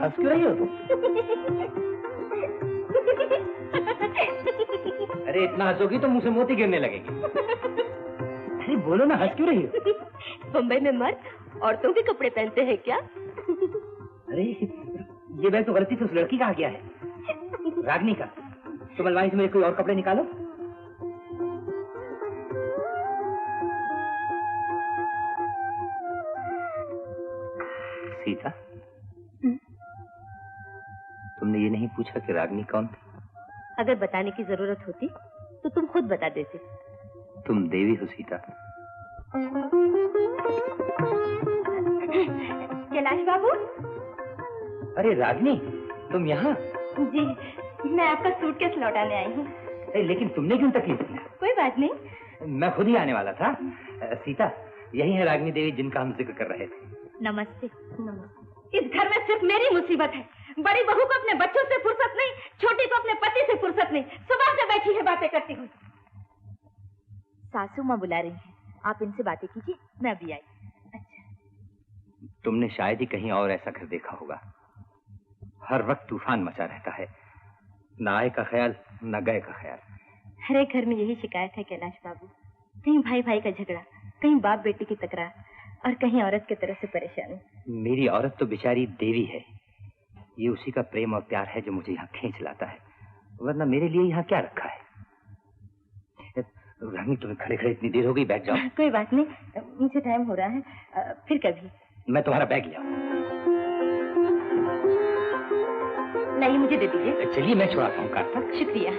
हंस क्यों रही हो तुम? अरे इतना हंसोगी तो मुंह से मोती गिरने लगेगी। अरे बोलो ना, हंस क्यों रही हो? बम्बई में मर्द औरतों के कपड़े पहनते हैं क्या? अरे ये बैग तो गलती से उस लड़की का आ गया है, रागनी का। तुम अलमारी से मेरे कोई और कपड़े निकालो। सीता, तुमने ये नहीं पूछा कि रागनी कौन थी? अगर बताने की जरूरत होती तो तुम खुद बता देते। तुम देवी हो सीता। कैलाश बाबू। अरे रागनी, तुम यहाँ? जी, मैं आपका सूटकेस लौटाने आई हूँ। लेकिन तुमने क्यों तकलीफ दी? कोई बात नहीं, मैं खुद ही आने वाला था। सीता, यही है रागनी देवी जिनका हम जिक्र कर रहे थे। नमस्ते। नमस्ते। इस घर में सिर्फ मेरी मुसीबत है। बड़ी बहू को अपने बच्चों से फुर्सत नहीं, छोटी को अपने पति से फुर्सत नहीं। सुबह से बैठी है बातें करती हुई। सासू माँ बुला रही हैं, आप इनसे बातें कीजिए, मैं अभी आई। अच्छा। तुमने शायद ही कहीं और ऐसा घर देखा होगा। हर वक्त तूफान मचा रहता है, न आए का ख्याल न गए का ख्याल। हर एक घर में यही शिकायत है कैलाश बाबू। कहीं भाई भाई का झगड़ा, कहीं बाप बेटी की तकरार, और कहीं औरत की तरफ से परेशानी। मेरी औरत तो बेचारी देवी है। ये उसी का प्रेम और प्यार है जो मुझे यहाँ खींच लाता है, वरना मेरे लिए यहाँ क्या रखा है। रानी, तुम्हें खड़े खड़े इतनी देर हो गई, बैठ जाओ। कोई बात नहीं, मुझे टाइम हो रहा है, फिर कभी। मैं तुम्हारा बैग ले आऊं। नहीं, मुझे दे दीजिए। चलिए मैं छुड़ाता हूँ कार तक। शुक्रिया।